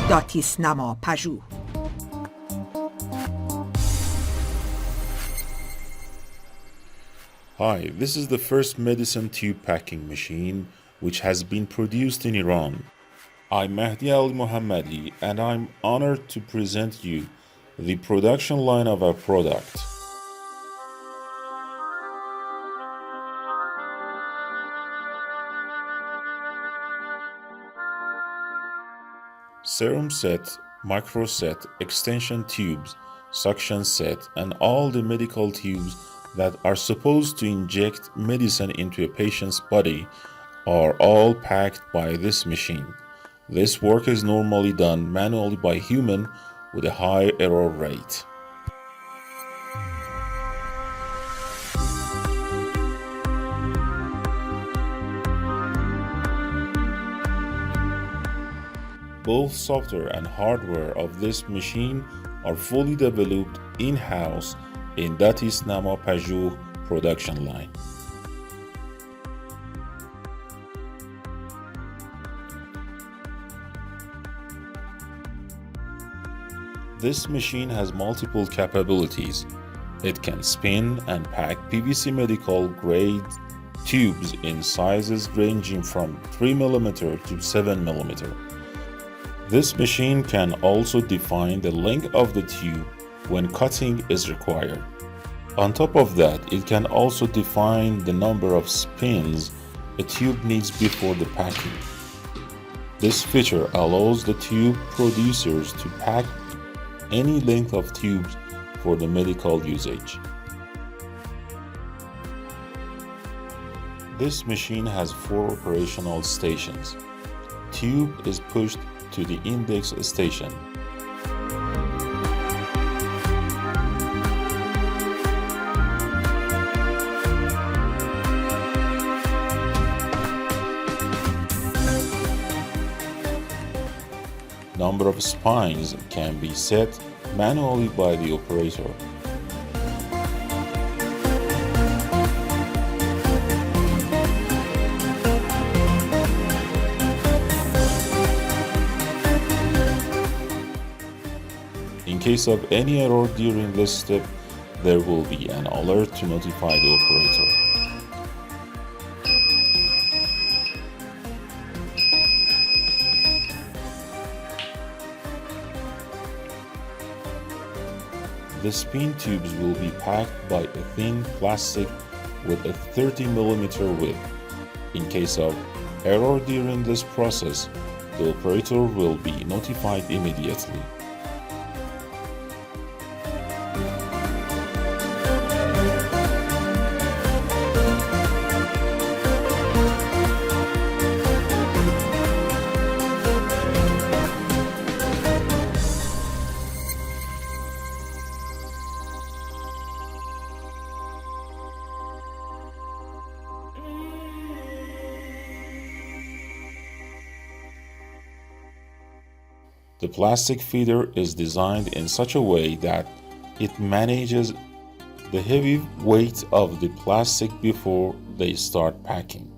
داتیس نما پژوه. Hi, this is the first medicine tube packing machine which has been produced in Iran. I'm Mahdi Ali Mohammadi and I'm honored to present you the production line of our product. Serum set, microset, extension tubes, suction set, and all the medical tubes that are supposed to inject medicine into a patient's body are all packed by this machine. This work is normally done manually by human with a high error rate. Both software and hardware of this machine are fully developed in-house in Datis Nama Pajou production line. This machine has multiple capabilities. It can spin and pack PVC medical grade tubes in sizes ranging from 3 mm to 7 mm. This machine can also define the length of the tube when cutting is required. On top of that, it can also define the number of spins a tube needs before the packing. This feature allows the tube producers to pack any length of tubes for the medical usage. This machine has 4 operational stations. Tube is pushed to the index station. Number of spines can be set manually by the operator. In case of any error during this step, there will be an alert to notify the operator. The spin tubes will be packed by a thin plastic with a 30 mm width. In case of error during this process, the operator will be notified immediately. The plastic feeder is designed in such a way that it manages the heavy weight of the plastic before they start packing.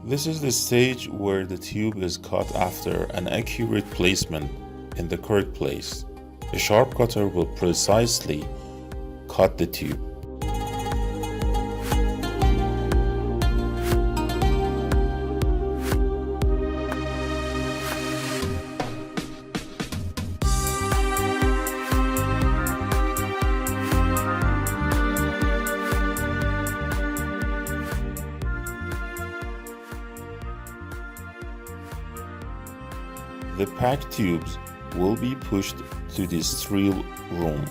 This is the stage where the tube is cut after an accurate placement in the correct place. A sharp cutter will precisely cut the tube. The packed tubes will be pushed to the sterile room.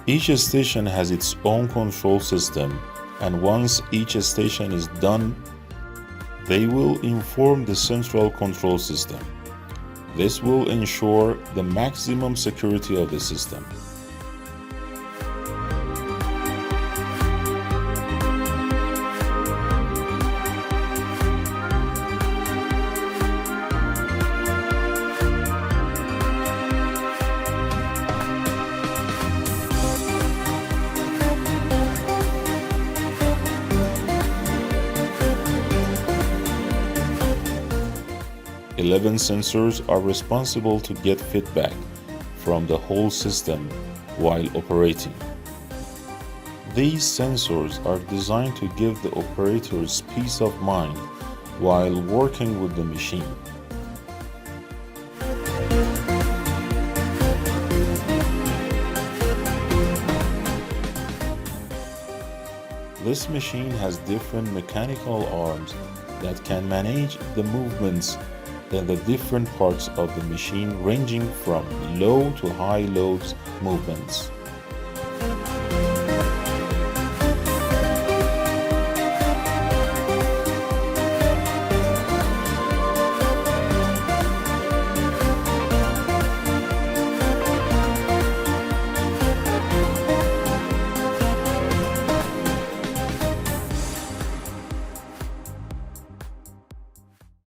Each station has its own control system, and once each station is done, they will inform the central control system. This will ensure the maximum security of the system. Eleven sensors are responsible to get feedback from the whole system while operating. These sensors are designed to give the operators peace of mind while working with the machine. This machine has different mechanical arms that can manage the movements in the different parts of the machine, ranging from low to high loads movements.